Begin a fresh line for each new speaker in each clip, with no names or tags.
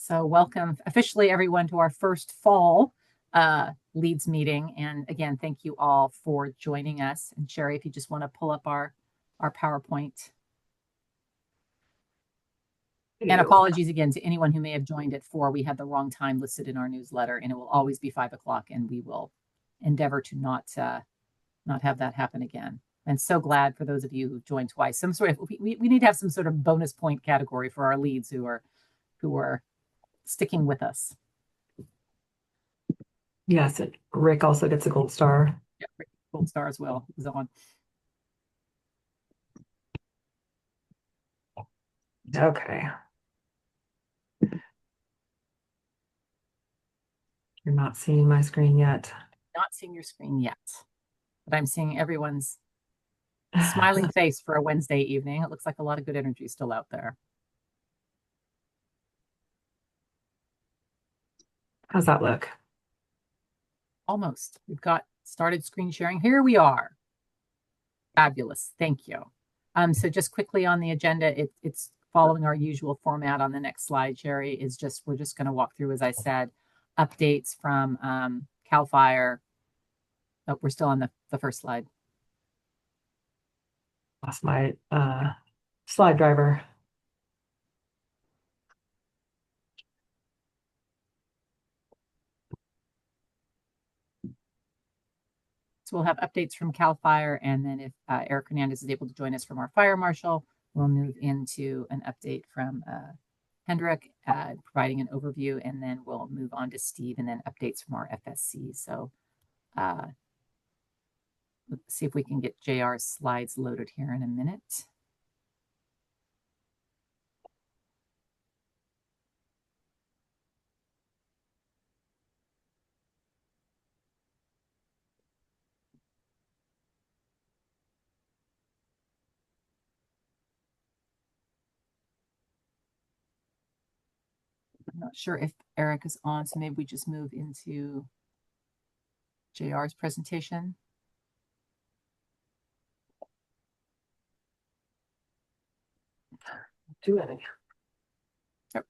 So welcome officially everyone to our first fall leads meeting. And again, thank you all for joining us. And Sherry, if you just want to pull up our PowerPoint. And apologies again to anyone who may have joined at 4. We had the wrong time listed in our newsletter, and it will always be 5 o'clock, and we will endeavor to not have that happen again. And so glad for those of you who joined twice. Some sort of we need to have some sort of bonus point category for our leads who are sticking with us.
Yes, Rick also gets a gold star.
Yeah, Rick, gold star as well is on.
Okay. You're not seeing my screen yet.
Not seeing your screen yet, but I'm seeing everyone's smiling face for a Wednesday evening. It looks like a lot of good energy still out there.
How's that look?
Almost. We've got started screen sharing. Here we are. Fabulous. Thank you. So just quickly on the agenda, it's following our usual format. On the next slide, Sherry, we're just going to walk through, as I said, updates from CAL FIRE. Oh, we're still on the first slide.
Lost my slide driver.
So we'll have updates from CAL FIRE, and then if Eric Hernandez is able to join us from our fire marshal, we'll move into an update from Hendrik, providing an overview, and then we'll move on to Steve, and then updates from our FSC. So let's see if we can get JR's slides loaded here in a minute. I'm not sure if Eric is on, so maybe we just move into JR's presentation.
Do it.
Yep.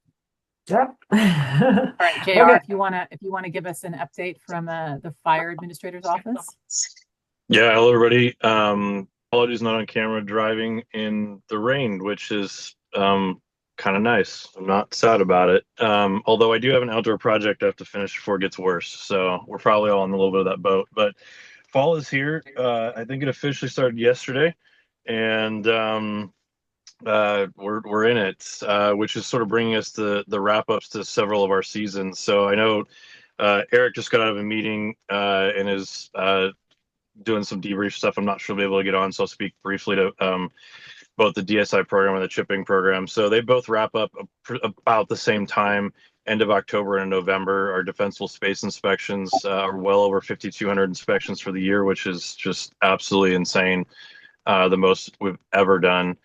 Yep.
All right, JR, okay. if you want to give us an update from the fire administrator's office.
Yeah, hello everybody. Apologies, not on camera, driving in the rain, which is kind of nice. I'm not sad about it. Although I do have an outdoor project I have to finish before it gets worse. So we're probably all on a little bit of that boat. But fall is here. I think it officially started yesterday, and we're in it, which is sort of bringing us the wrap ups to several of our seasons. So I know Eric just got out of a meeting and is doing some debrief stuff. I'm not sure he'll be able to get on, so I'll speak briefly to both the DSI program and the chipping program. So they both wrap up about the same time, end of October and November. Our defensible space inspections are well over 5,200 inspections for the year, which is just absolutely insane. The most we've ever done.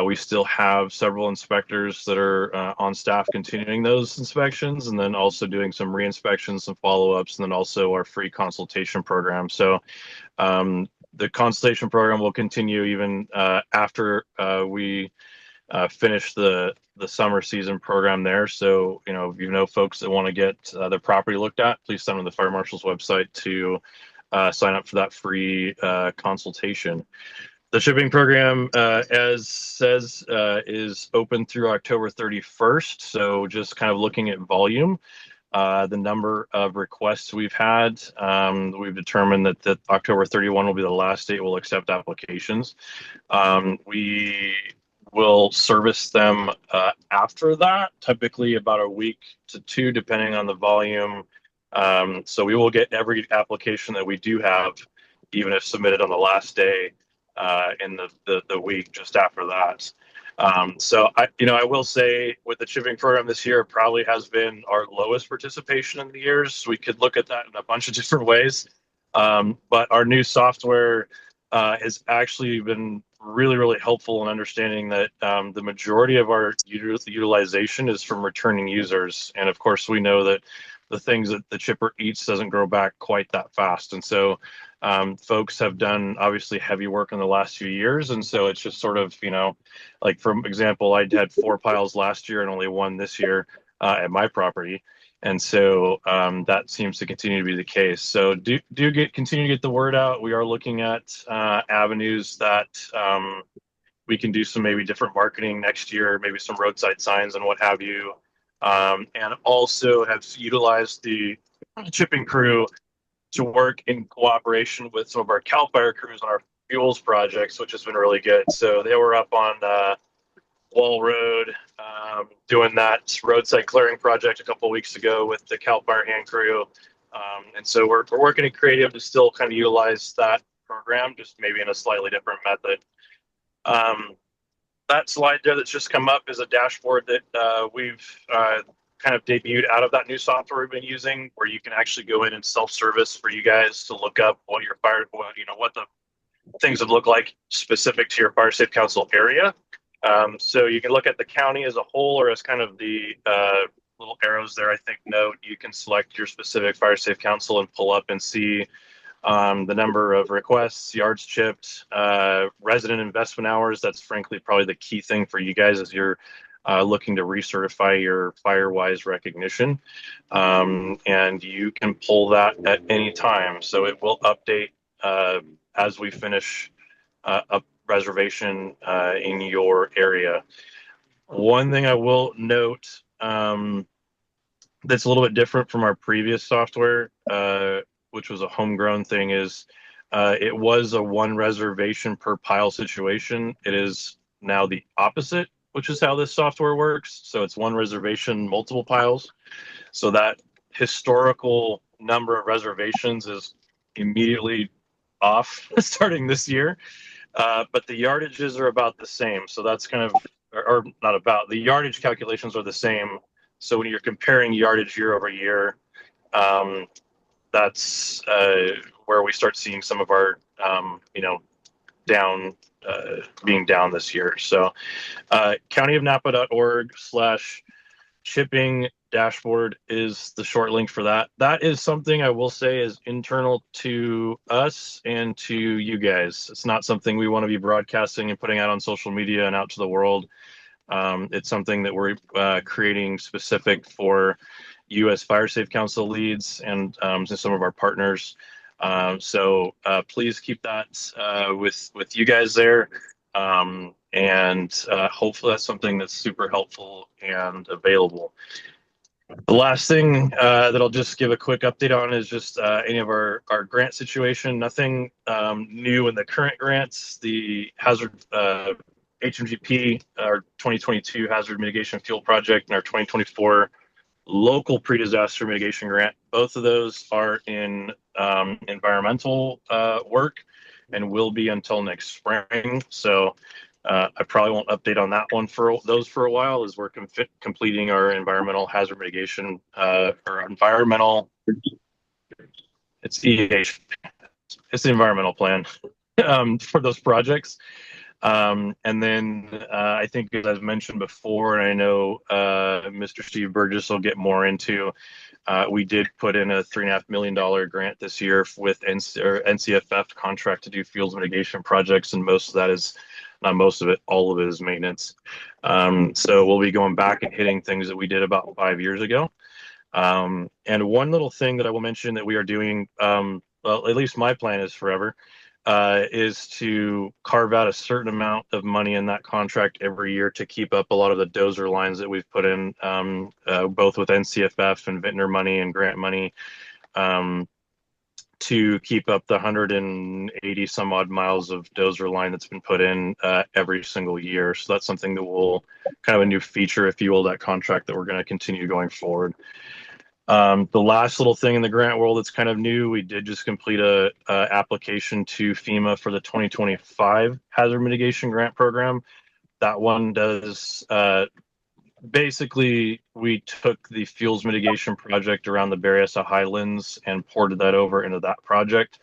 We still have several inspectors that are on staff continuing those inspections, and then also doing some re-inspections, some follow-ups, and then also our free consultation program. So the consultation program will continue even after we finish the summer season program there. So, if you know folks that want to get their property looked at, please send them to the Fire Marshal's website to sign up for that free consultation. The shipping program, as says, is open through October 31st. So just kind of looking at volume, the number of requests we've had, we've determined that October 31 will be the last date we'll accept applications. We will service them after that, typically about a week to 2, depending on the volume. So we will get every application that we do have, even if submitted on the last day. In the week just after that. So I will say with the chipping program this year, it probably has been our lowest participation in the years. We could look at that in a bunch of different ways. But our new software has actually been really, really helpful in understanding that the majority of our utilization is from returning users. And of course, we know that the things that the chipper eats doesn't grow back quite that fast. And so folks have done obviously heavy work in the last few years. And so it's just sort of, like for example, I had 4 piles last year and only 1 this year. at my property. And so that seems to continue to be the case. So continue to get the word out. We are looking at avenues that we can do some maybe different marketing next year, maybe some roadside signs and what have you. And also have utilized the chipping crew to work in cooperation with some of our CAL FIRE crews on our fuels projects, which has been really good. So they were up on Wall Road doing that roadside clearing project a couple of weeks ago with the CAL FIRE hand crew. And so we're working in creative to still kind of utilize that program, just maybe in a slightly different method. That slide there that's just come up is a dashboard that we've kind of debuted out of that new software we've been using, where you can actually go in and self-service for you guys to look up what your fire, what the things would look like specific to your Fire Safe Council area. So you can look at the county as a whole, or as kind of the little arrows there, I think, note. You can select your specific Fire Safe Council and pull up and see the number of requests, yards chipped, resident investment hours. That's frankly probably the key thing for you guys as you're looking to recertify your Firewise recognition. And you can pull that at any time. So it will update as we finish a reservation in your area. One thing I will note that's a little bit different from our previous software, which was a homegrown thing, is it was a one reservation per pile situation. It is now the opposite, which is how this software works. So it's one reservation, multiple piles. So that historical number of reservations is immediately off starting this year. But the yardages are about the same. So that's kind of, or not about, the yardage calculations are the same. So when you're comparing yardage year over year, that's where we start seeing some of our, being down this year. So countyofnapa.org/chipping dashboard is the short link for that. That is something I will say is internal to us and to you guys. It's not something we want to be broadcasting and putting out on social media and out to the world. It's something that we're creating specific for U.S. Fire Safe Council leads and some of our partners. So please keep that with you guys there. And hopefully that's something that's super helpful and available. The last thing that I'll just give a quick update on is just any of our grant situation. Nothing new in the current grants. The hazard HMGP, our 2022 hazard mitigation fuel project, and our 2024 local pre-disaster mitigation grant. Both of those are in environmental work and will be until next spring. So I probably won't update on that one for a while, as we're completing our environmental hazard mitigation or environmental. It's EH. It's the environmental plan for those projects. And then I think, as I've mentioned before, and I know Mr. Steve Burgess will get more into, we did put in a $3.5 million grant this year with NCFF contract to do fields mitigation projects, and most of that is, not most of it, all of it is maintenance. So we'll be going back and hitting things that we did about 5 years ago. And one little thing that I will mention that we are doing, well, at least my plan is forever, is to carve out a certain amount of money in that contract every year to keep up a lot of the dozer lines that we've put in, both with NCFF and Vintner money and grant money, to keep up the 180 some odd miles of dozer line that's been put in every single year. So that's something that will kind of a new feature, if you will, that contract that we're going to continue going forward. The last little thing in the grant world that's kind of new, we did just complete a application to FEMA for the 2025 hazard mitigation grant program. That one does basically, we took the fuels mitigation project around the Berryessa Highlands and ported that over into that project.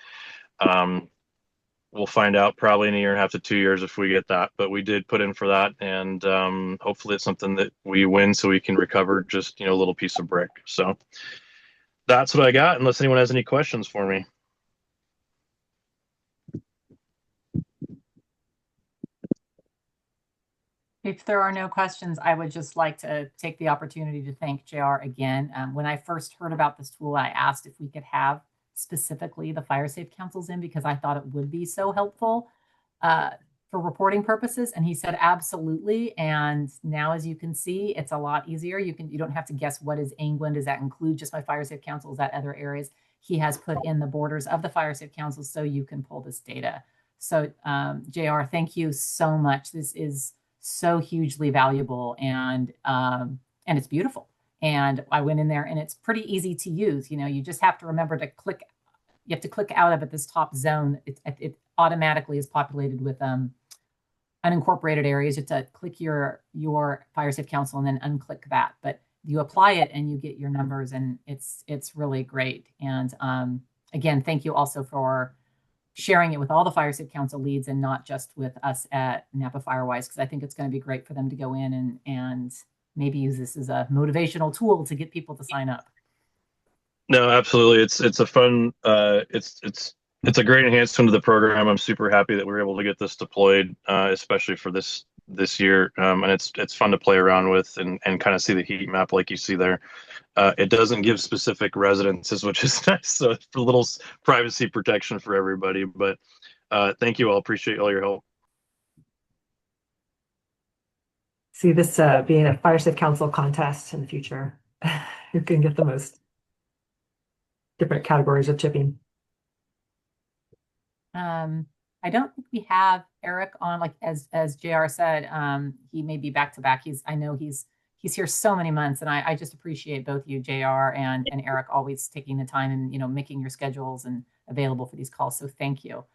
We'll find out probably in a year and a half to 2 years if we get that, but we did put in for that, and hopefully it's something that we win so we can recover just, a little piece of brick. So that's what I got, unless anyone has any questions for me.
If there are no questions, I would just like to take the opportunity to thank JR again. When I first heard about this tool, I asked if we could have specifically the Fire Safe Councils in because I thought it would be so helpful uh, for reporting purposes. And he said, absolutely. And now, as you can see, it's a lot easier. You don't have to guess what is England. Does that include just my Fire Safe Council? Is that other areas? He has put in the borders of the Fire Safe Council so you can pull this data. So JR, thank you so much. This is so hugely valuable and it's beautiful. And I went in there and it's pretty easy to use. You know, you just have to remember to click. You have to click out of it, this top zone. It automatically is populated with unincorporated areas. You have to click your Fire Safe Council and then unclick that. But you apply it and you get your numbers, and it's really great. And again, thank you also for sharing it with all the Fire Safe Council leads and not just with us at Napa Firewise, because I think it's going to be great for them to go in and maybe use this as a motivational tool to get people to sign up.
No, absolutely. It's a fun. It's a great enhancement to the program. I'm super happy that we were able to get this deployed, especially for this year. And it's fun to play around with and kind of see the heat map like you see there. It doesn't give specific residences, which is nice. So for a little privacy protection for everybody. But thank you all. Appreciate all your help.
See this being a Fire Safe Council contest in the future. Who can get the most different categories of chipping?
I don't think we have Eric on, like as JR said, he may be back to back. I know he's here so many months, and I just appreciate both you, JR and Eric, always taking the time and, you know, making your schedules and available for these calls. So thank you.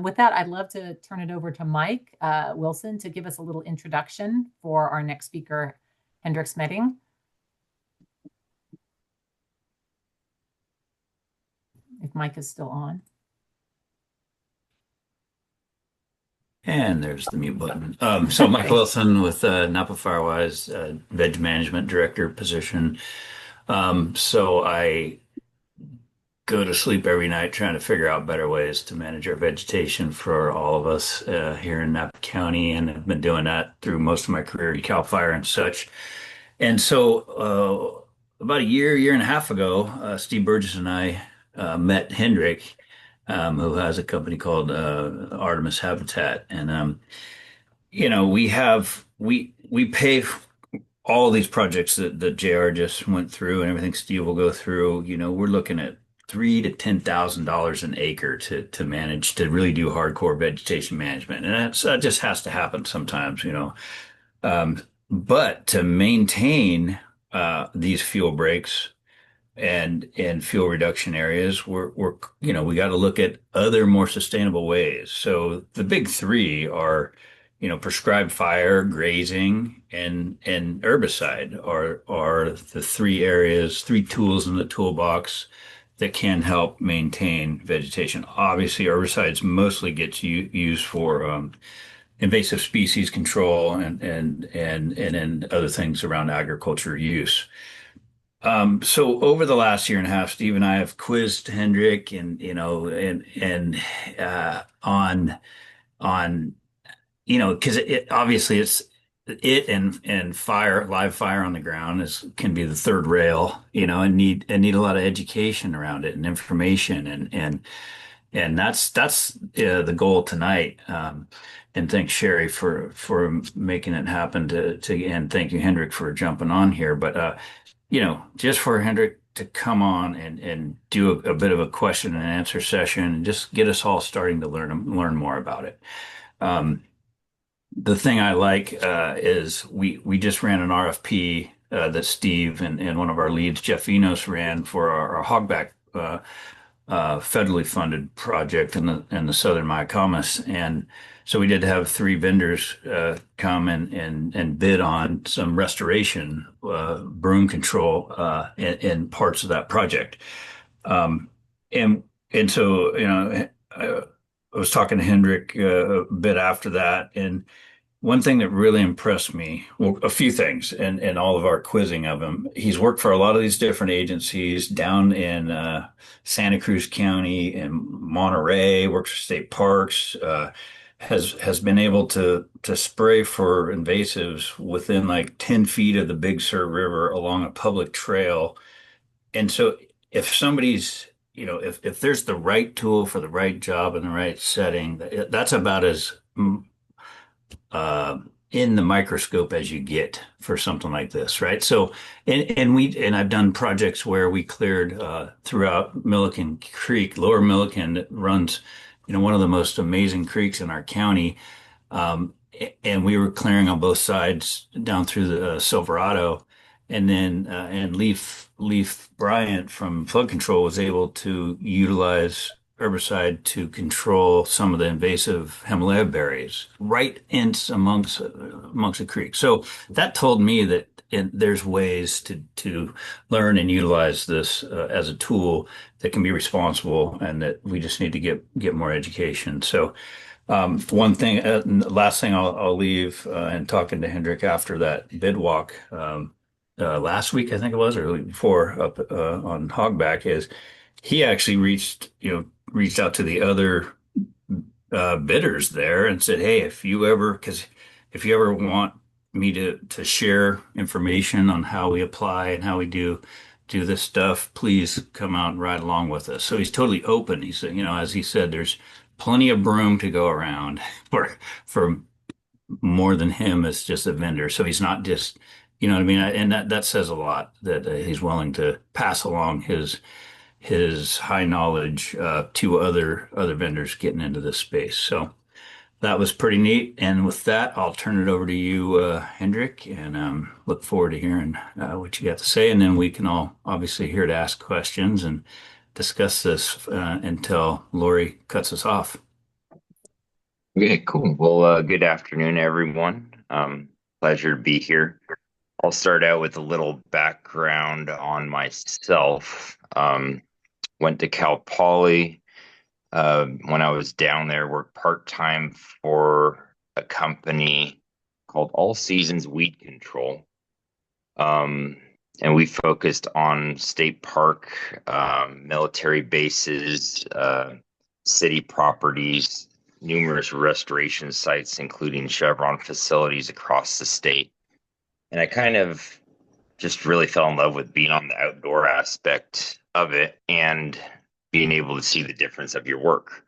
With that, I'd love to turn it over to Mike Wilson to give us a little introduction for our next speaker, Hendrik Smetting. If Mike is still on.
And there's the mute button. So Mike Wilson with Napa Firewise, Veg Management Director position. So I go to sleep every night trying to figure out better ways to manage our vegetation for all of us here in Napa County, and I've been doing that through most of my career at CAL FIRE and such. And so about a year and a half ago, Steve Burgess and I met Hendrik, who has a company called Artemis Habitat, and you know, we pay all these projects that JR just went through, and everything Steve will go through. You know, we're looking at $3,000 to $10,000 an acre to manage, to really do hardcore vegetation management, and that just has to happen sometimes, you know. But to maintain these fuel breaks and fuel reduction areas, we're you know, we got to look at other more sustainable ways. So the big three are, you know, prescribed fire, grazing, and herbicide are the three tools in the toolbox that can help maintain vegetation. Obviously, herbicides mostly gets used for invasive species control and other things around agriculture use. So over the last year and a half, Steve and I have quizzed Hendrik and, you know, on, you know, because obviously it's and fire, live fire on the ground can be the third rail, you know, and need a lot of education around it and information and that's the goal tonight. And thanks Sherry for making it happen and thank you Hendrik for jumping on here. But you know, just for Hendrik to come on and do a bit of a question and answer session and just get us all starting to learn more about it. The thing I like is we just ran an RFP that Steve and one of our leads, Jeff Enos, ran for our hogback federally funded project in the southern Mayacamas. And so we did have three vendors come and bid on some restoration, broom control in parts of that project. And so, you know, I was talking to Hendrik a bit after that, and one thing that really impressed me, well, a few things, and all of our quizzing of him. He's worked for a lot of these different agencies down in Santa Cruz County and Monterey, works for state parks, has been able to spray for invasives within like 10 feet of the Big Sur River along a public trail. And so if somebody's, if there's the right tool for the right job in the right setting, that's about as uh, in the microscope as you get for something like this, right? So, and I've done projects where we cleared throughout Milliken Creek, Lower Milliken, that runs, one of the most amazing creeks in our county. And we were clearing on both sides down through the Silverado, and then and Leaf Bryant from Flood Control was able to utilize herbicide to control some of the invasive Himalaya berries right in amongst the creek. So that told me that there's ways to learn and utilize this as a tool that can be responsible, and that we just need to get more education. So one thing, last thing I'll leave, and talking to Hendrik after that bid walk last week, I think it was, or the week before, up on Hogback, is he actually reached out to the other bidders there and said, "Hey, if you ever want me to share information on how we apply and how we do this stuff, please come out and ride along with us." So he's totally open. He said, as he said, there's plenty of broom to go around for more than him as just a vendor. So he's not just, what I mean? And that says a lot, that he's willing to pass along his high knowledge to other vendors getting into this space. So that was pretty neat. And with that, I'll turn it over to you, Hendrik, and look forward to hearing what you got to say. And then we can all obviously here to ask questions and discuss this until Lori cuts us off.
Okay, cool. Well, good afternoon, everyone. Pleasure to be here. I'll start out with a little background on myself. Went to Cal Poly. When I was down there, worked part-time for a company called All Seasons Weed Control. And we focused on state park, military bases, city properties, numerous restoration sites, including Chevron facilities across the state. And I kind of just really fell in love with being on the outdoor aspect of it and being able to see the difference of your work.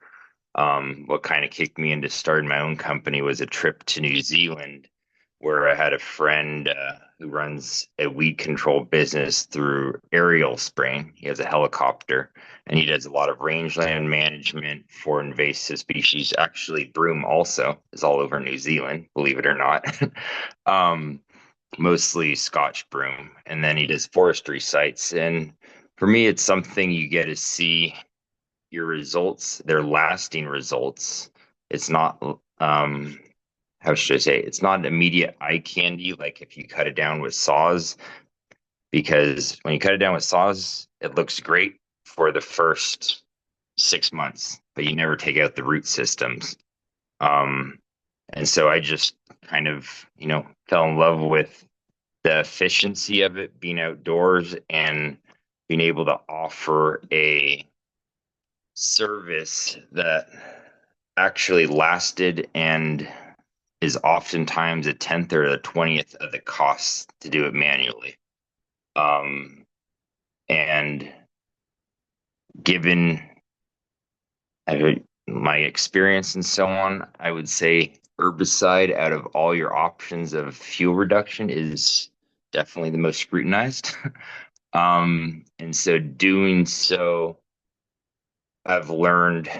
What kind of kicked me into starting my own company was a trip to New Zealand, where I had a friend who runs a weed control business through aerial spraying. He has a helicopter, and he does a lot of rangeland management for invasive species. Actually, broom also is all over New Zealand, believe it or not. Mostly Scotch broom. And then he does forestry sites. And for me, it's something you get to see your results, their lasting results. It's not how should I say, it's not an immediate eye candy like if you cut it down with saws, because when you cut it down with saws, it looks great for the first 6 months, but you never take out the root systems. And so I just kind of, fell in love with the efficiency of it, being outdoors and being able to offer a service that actually lasted and is oftentimes a 10th or a 20th of the cost to do it manually. And given my experience and so on, I would say herbicide out of all your options of fuel reduction is definitely the most scrutinized. And so doing so, I've learned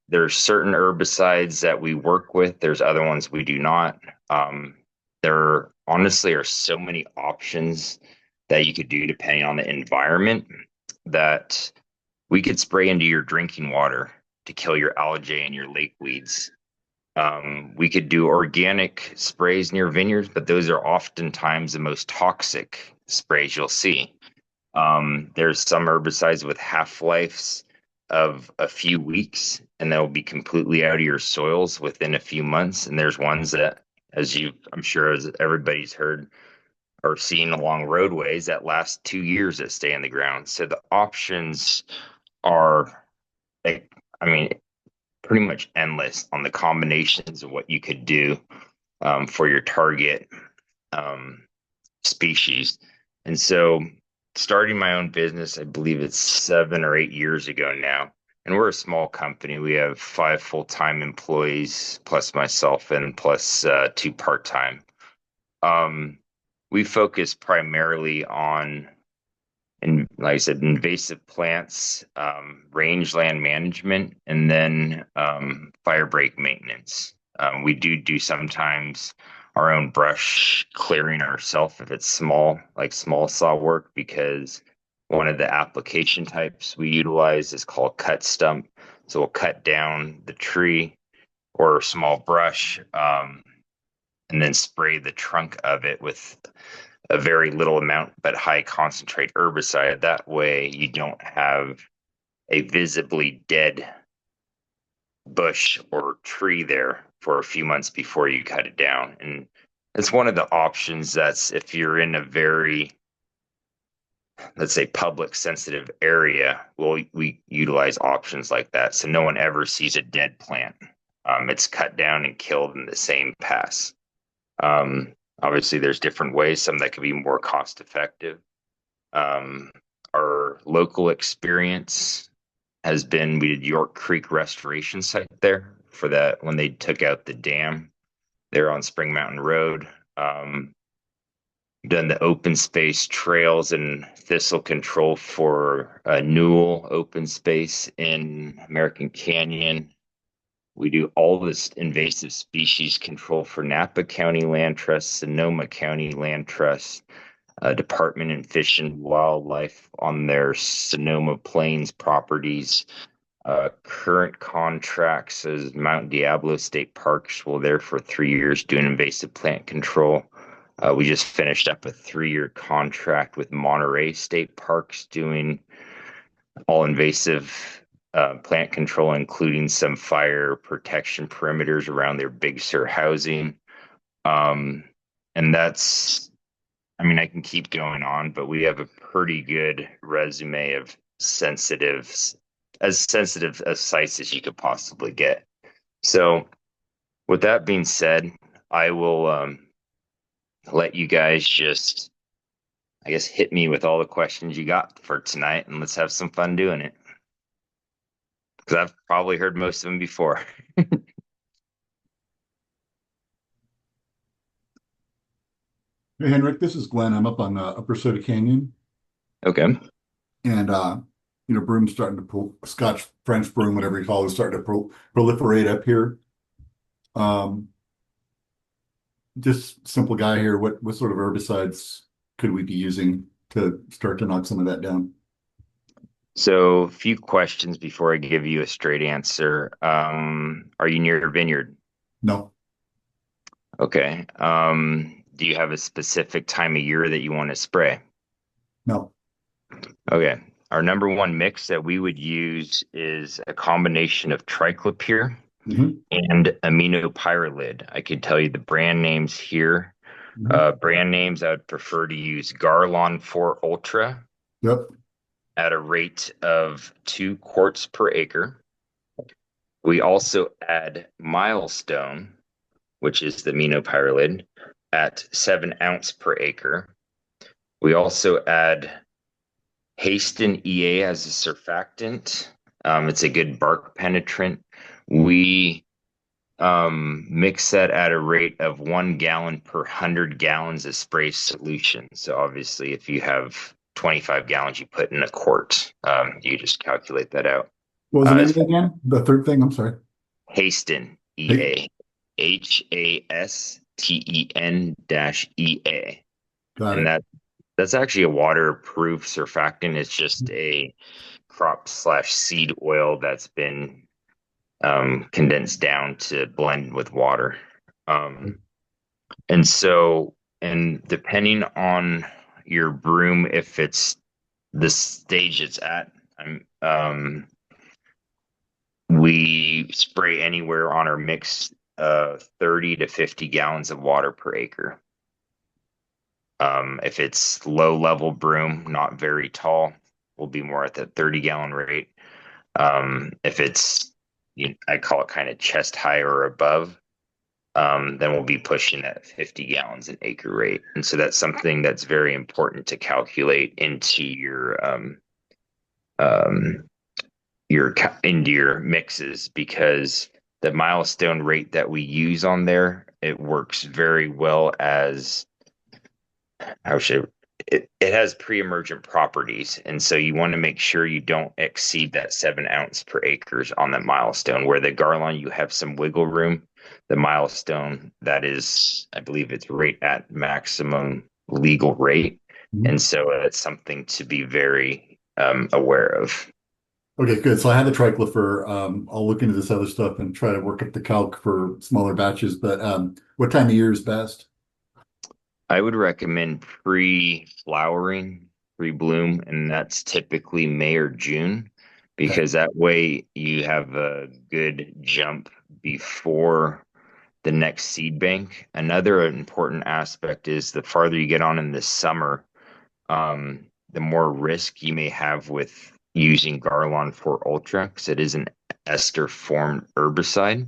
there's certain herbicides that we work with. There's other ones we do not. There honestly are so many options that you could do depending on the environment, that we could spray into your drinking water to kill your algae and your lake weeds. We could do organic sprays near vineyards, but those are oftentimes the most toxic sprays you'll see. There's some herbicides with half-lives of a few weeks, and they'll be completely out of your soils within a few months. And there's ones that, I'm sure as everybody's heard or seen along roadways, that last 2 years that stay in the ground. So the options are, pretty much endless on the combinations of what you could do for your target species. And so starting my own business, I believe it's 7 or 8 years ago now. And we're a small company. We have 5 full-time employees, plus myself, and plus 2 part-time. We focus primarily on, and like I said, invasive plants, rangeland management, and then fire break maintenance. We do sometimes our own brush clearing ourselves if it's small, like small saw work, because one of the application types we utilize is called cut stump. So we'll cut down the tree or small brush, and then spray the trunk of it with a very little amount but high concentrate herbicide. That way you don't have a visibly dead bush or tree there for a few months before you cut it down. And it's one of the options that's if you're in a very, let's say, public sensitive area, we utilize options like that. So no one ever sees a dead plant. It's cut down and killed in the same pass. Obviously, there's different ways, some that could be more cost effective. Our local experience has been, we did York Creek restoration site there for that when they took out the dam there on Spring Mountain Road. Done the open space trails and thistle control for Newell open space in American Canyon. We do all this invasive species control for Napa County Land Trust, Sonoma County Land Trust, Department of Fish and Wildlife on their Sonoma Plains properties. Current contracts as Mount Diablo State Parks. Well, there for 3 years doing invasive plant control. We just finished up a 3-year contract with Monterey State Parks doing all invasive plant control, including some fire protection perimeters around their Big Sur housing. And that's, I mean, I can keep going on, but we have a pretty good resume of as sensitive as sites as you could possibly get. So with that being said, I will let you guys just, I guess, hit me with all the questions you got for tonight, and let's have some fun doing it. Because I've probably heard most of them before.
Hey, Henrik, this is Glenn. I'm up on Upper Soda Canyon,
Okay.
and broom's starting to pull, Scotch French broom, whatever you call it, is starting to proliferate up here. Just simple guy here. What sort of herbicides could we be using to start to knock some of that down?
So a few questions before I give you a straight answer. Are you near your vineyard?
No.
Okay. Do you have a specific time of year that you want to spray?
No.
Okay. Our number one mix that we would use is a combination of triclopyr and aminopyralid. I could tell you the brand names here. Brand names, I would prefer to use Garlon 4 Ultra.
Yep.
At a rate of 2 quarts per acre. We also add Milestone, which is the aminopyralid, at 7 ounce per acre. We also add Hasten EA as a surfactant. It's a good bark penetrant. We mix that at a rate of 1 gallon per 100 gallons of spray solution. So obviously, if you have 25 gallons, you put in a quart. You just calculate that out.
What was the name again? The third thing, I'm sorry.
Hasten EA. HASTEN-EA.
Got
And
it.
that's actually a waterproof surfactant. It's just a crop/seed oil that's been condensed down to blend with water. And depending on your broom, if it's the stage it's at, we spray anywhere on our mix 30 to 50 gallons of water per acre. If it's low level broom, not very tall, we'll be more at the 30 gallon rate. If it's I call it kind of chest high or above, then we'll be pushing that 50 gallons an acre rate. And so that's something that's very important to calculate into um, into your mixes, because the milestone rate that we use on there, it works very well as how should it has pre-emergent properties, and so you want to make sure you don't exceed that 7 ounce per acres on that milestone. Where the Garlon, you have some wiggle room. The milestone, that is, I believe it's right at maximum legal rate, and so it's something to be very aware of.
Okay, good. So I have the triclopher. I'll look into this other stuff and try to work up the calc for smaller batches. But what time of year is best?
I would recommend pre-flowering, pre-bloom, and that's typically May or June, because that way you have a good jump before the next seed bank. Another important aspect is the farther you get on in the summer, the more risk you may have with using Garlon 4 Ultra, because it is an ester formed herbicide.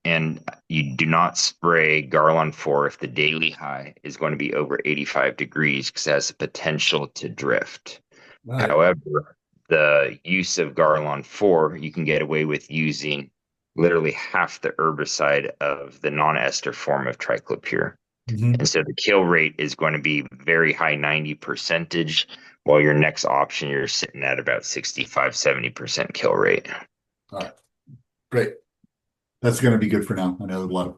And you do not spray Garlon 4 if the daily high is going to be over 85 degrees, because it has the potential to drift.
Right.
However, the use of Garlon 4, you can get away with using literally half the herbicide of the non-ester form of triclopyr. And so the kill rate is going to be very high, 90%, while your next option, you're sitting at about 65-70% kill rate.
All right. Great. That's going to be good for now. I know a lot of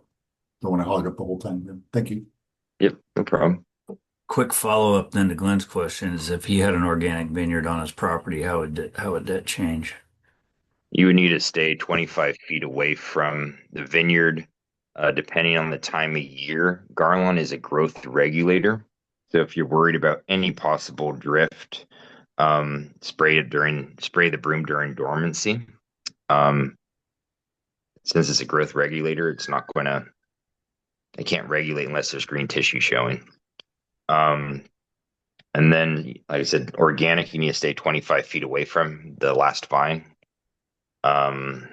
don't want to hog up the whole time. Thank you.
Yep, no problem.
Quick follow-up then to Glenn's question is, if he had an organic vineyard on his property, how would that change?
You would need to stay 25 feet away from the vineyard, depending on the time of year. Garlon is a growth regulator, so if you're worried about any possible drift, spray the broom during dormancy. Since it's a growth regulator, it can't regulate unless there's green tissue showing. And then, like I said, organic, you need to stay 25 feet away from the last vine. And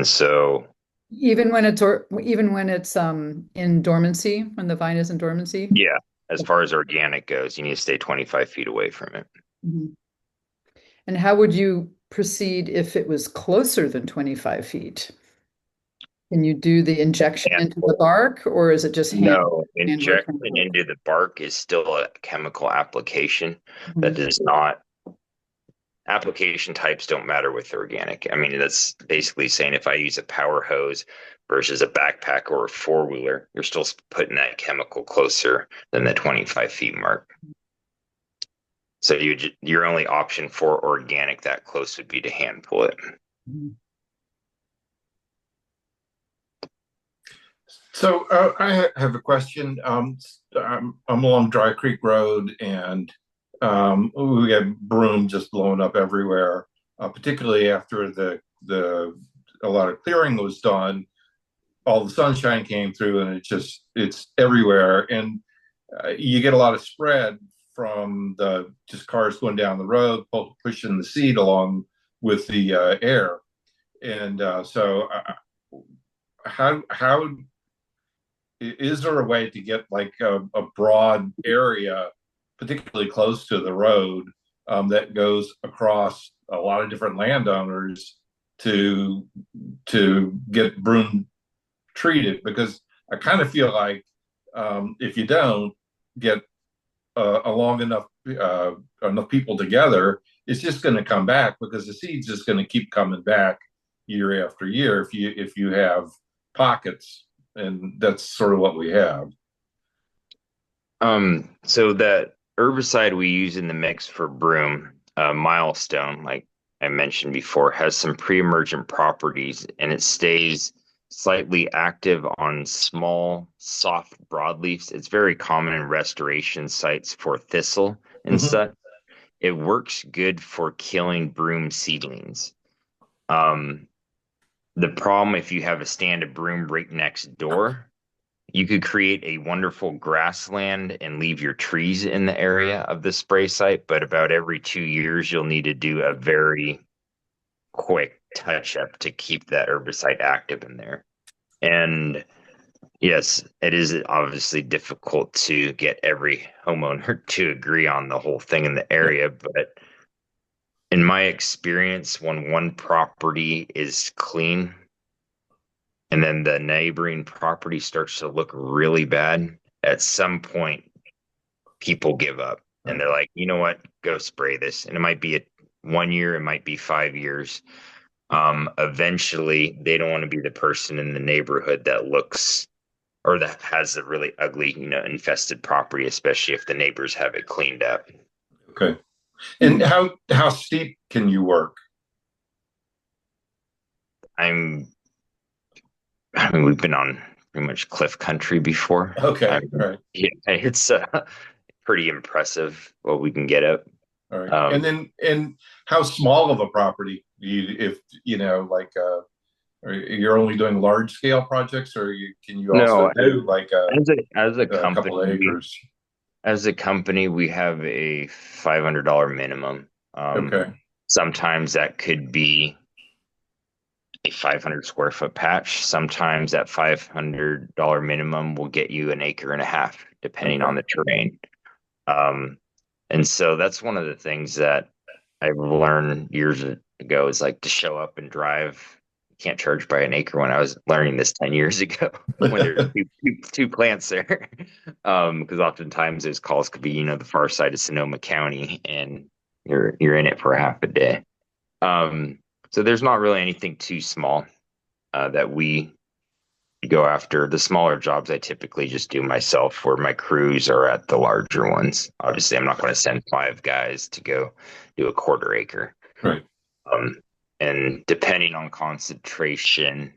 so
even when it's in dormancy, when the vine is in dormancy?
yeah, as far as organic goes, you need to stay 25 feet away from it.
And how would you proceed if it was closer than 25 feet? Can you do the injection into the bark, or is it just
No, injection into the bark is still a chemical application. That does not, application types don't matter with organic. I mean, that's basically saying if I use a power hose versus a backpack or a four-wheeler, you're still putting that chemical closer than the 25 feet mark. So your only option for organic that close would be to hand pull it.
So I have a question. I'm along Dry Creek Road, and we had broom just blowing up everywhere, particularly after a lot of clearing was done. All the sunshine came through, and it's everywhere, and you get a lot of spread from the just cars going down the road, pushing the seed along with the air, and so how is there a way to get like a broad area, particularly close to the road, that goes across a lot of different landowners to get broom treated? Because I kind of feel like if you don't get long enough people together, it's just going to come back, because the seed's just going to keep coming back year after year if you have pockets. And that's sort of what we have.
So that herbicide we use in the mix for broom, Milestone, like I mentioned before, has some pre-emergent properties, and it stays slightly active on small, soft broadleafs. It's very common in restoration sites for thistle and such. It works good for killing broom seedlings. The problem, if you have a stand of broom right next door, you could create a wonderful grassland and leave your trees in the area of the spray site, but about every 2 years, you'll need to do a very quick touch up to keep that herbicide active in there. And yes, it is obviously difficult to get every homeowner to agree on the whole thing in the area, but in my experience, when one property is clean and then the neighboring property starts to look really bad, at some point people give up and they're like, you know what, go spray this. And it might be 1 year, it might be 5 years. Eventually they don't want to be the person in the neighborhood that looks or that has a really ugly, infested property, especially if the neighbors have it cleaned up.
Okay. And how steep can you work?
I mean, we've been on pretty much cliff country before.
Okay, right.
Yeah, it's pretty impressive what we can get up.
All right. And how small of a property if like you're only doing large scale projects, or can you also do like
as a company,
couple of acres?
As a company, we have a $500 minimum.
Okay.
Sometimes that could be a 500 square foot patch. Sometimes that $500 minimum will get you an acre and a half, depending on the terrain. And so that's one of the things that I've learned years ago is like to show up and drive. You can't charge by an acre. When I was learning this 10 years ago, when there's two plants there, because oftentimes those calls could be, the far side of Sonoma County, and you're in it for half a day. So there's not really anything too small that we go after. The smaller jobs I typically just do myself, where my crews are at the larger ones. Obviously, I'm not going to send 5 guys to go do a quarter acre.
Right.
And depending on concentration,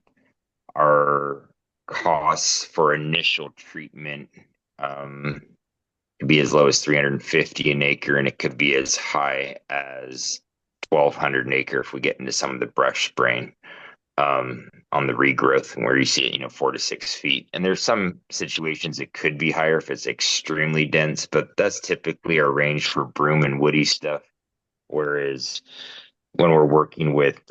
our costs for initial treatment could be as low as $350 an acre, and it could be as high as $1,200 an acre if we get into some of the brush spraying on the regrowth, where you see it 4 to 6 feet. And there's some situations it could be higher if it's extremely dense, but that's typically our range for broom and woody stuff. Whereas when we're working with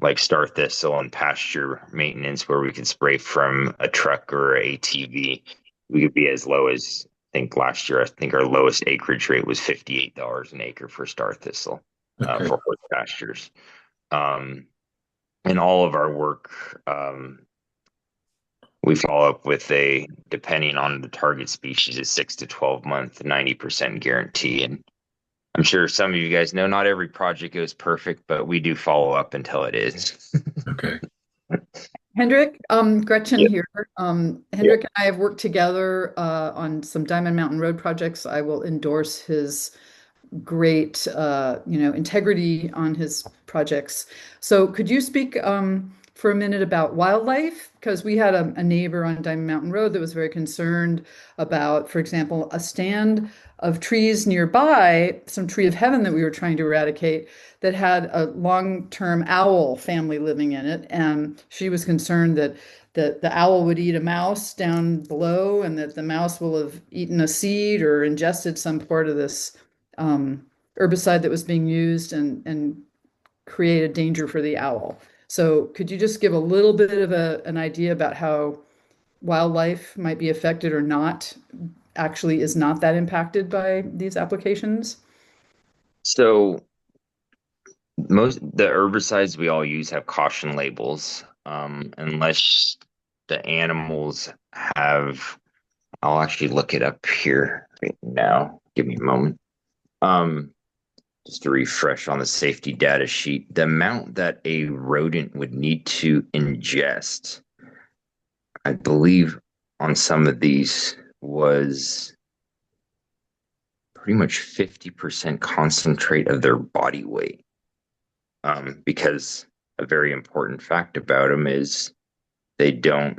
like star thistle and pasture maintenance, where we can spray from a truck or ATV, we could be as low as, I think last year, our lowest acreage rate was $58 an acre for star thistle.
Okay.
For horse pastures. And all of our work, we follow up with depending on the target species, a 6 to 12 month, 90% guarantee. And I'm sure some of you guys know not every project goes perfect, but we do follow up until it is.
Okay.
Hendrik, Gretchen here. Hendrik and I have worked together on some Diamond Mountain Road projects. I will endorse his great, integrity on his projects. So could you speak for a minute about wildlife? Because we had a neighbor on Diamond Mountain Road that was very concerned about, for example, a stand of trees nearby, some tree of heaven that we were trying to eradicate, that had a long-term owl family living in it. And she was concerned that the owl would eat a mouse down below, and that the mouse will have eaten a seed or ingested some part of this herbicide that was being used and create a danger for the owl. So could you just give a little bit of an idea about how wildlife might be affected or not, actually is not that impacted by these applications?
So most the herbicides we all use have caution labels, unless the animals have. I'll actually look it up here right now. Give me a moment. Just to refresh on the safety data sheet, the amount that a rodent would need to ingest, I believe on some of these was pretty much 50% concentrate of their body weight. Because a very important fact about them is they don't,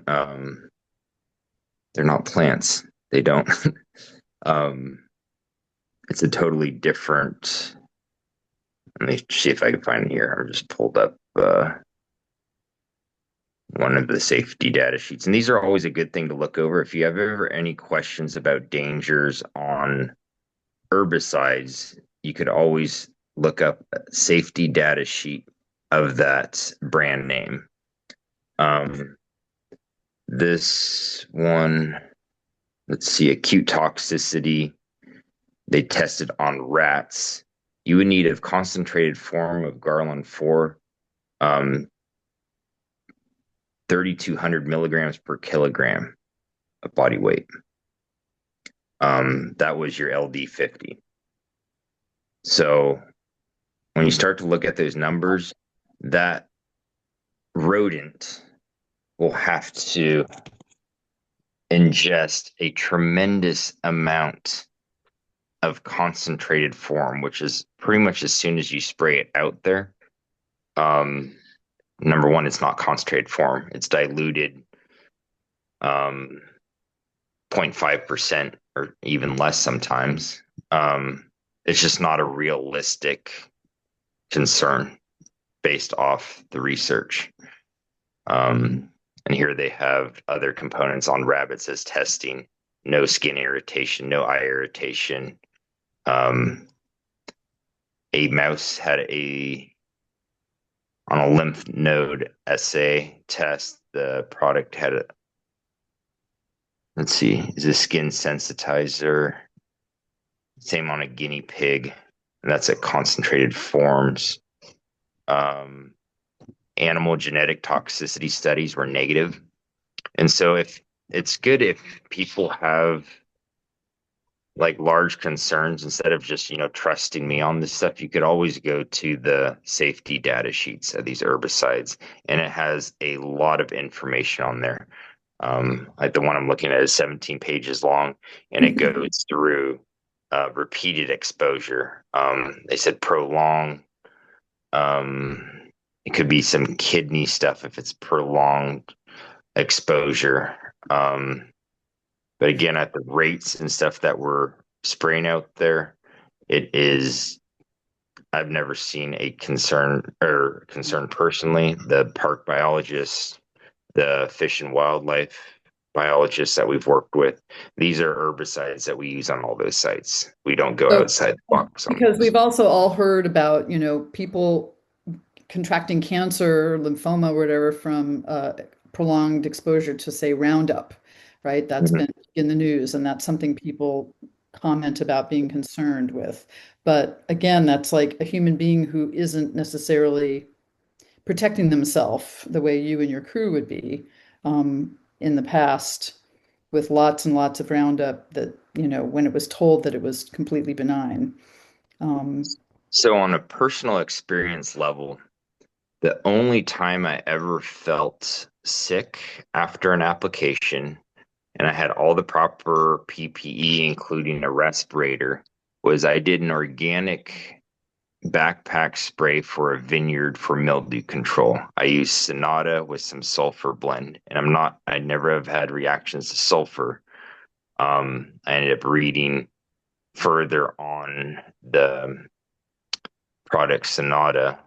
they're not plants. They don't, it's a totally different. Let me see if I can find it here. I just pulled up one of the safety data sheets. And these are always a good thing to look over. If you have ever any questions about dangers on herbicides, you could always look up safety data sheet of that brand name. This one, let's see, acute toxicity. They tested on rats. You would need a concentrated form of Garland 4, 3,200 milligrams per kilogram of body weight. That was your LD50. So when you start to look at those numbers, that rodent will have to ingest a tremendous amount of concentrated form, which is pretty much as soon as you spray it out there. Number one, it's not concentrated form. It's diluted 0.5% or even less sometimes. It's just not a realistic concern based off the research. And here they have other components on rabbits as testing: no skin irritation, no eye irritation. A mouse had on a lymph node assay test, the product had let's see, is a skin sensitizer. Same on a guinea pig, and that's at concentrated forms. Animal genetic toxicity studies were negative. And so if it's good if people have like large concerns, instead of just, trusting me on this stuff, you could always go to the safety data sheets of these herbicides, and it has a lot of information on there. Like the one I'm looking at is 17 pages long, and it goes through repeated exposure. They said prolonged. It could be some kidney stuff if it's prolonged exposure. But again, at the rates and stuff that we're spraying out there, I've never seen a concern personally. The park biologists, the fish and wildlife biologists that we've worked with, these are herbicides that we use on all those sites. We don't go outside the box.
Because we've also all heard about, people contracting cancer, lymphoma, or whatever from prolonged exposure to, say, Roundup, right? That's been in the news, and that's something people comment about being concerned with. But again, that's like a human being who isn't necessarily protecting themselves the way you and your crew would be in the past, with lots and lots of Roundup that, when it was told that it was completely benign.
So on a personal experience level, the only time I ever felt sick after an application, and I had all the proper PPE, including a respirator, was I did an organic backpack spray for a vineyard for mildew control. I used Sonata with some sulfur blend, and I never have had reactions to sulfur. I ended up reading further on the product Sonata.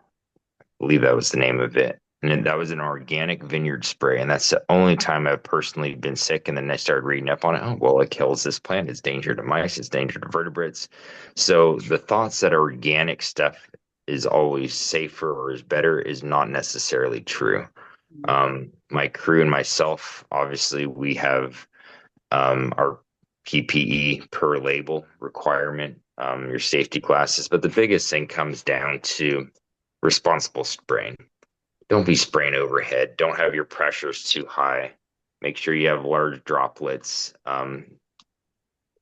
I believe that was the name of it. And that was an organic vineyard spray. And that's the only time I've personally been sick. And then I started reading up on it. Oh, well, it kills this plant. It's danger to mice. It's danger to vertebrates. So the thoughts that organic stuff is always safer or is better is not necessarily true. My crew and myself, obviously, we have our PPE per label requirement, your safety glasses. But the biggest thing comes down to responsible spraying. Don't be spraying overhead. Don't have your pressures too high. Make sure you have large droplets, and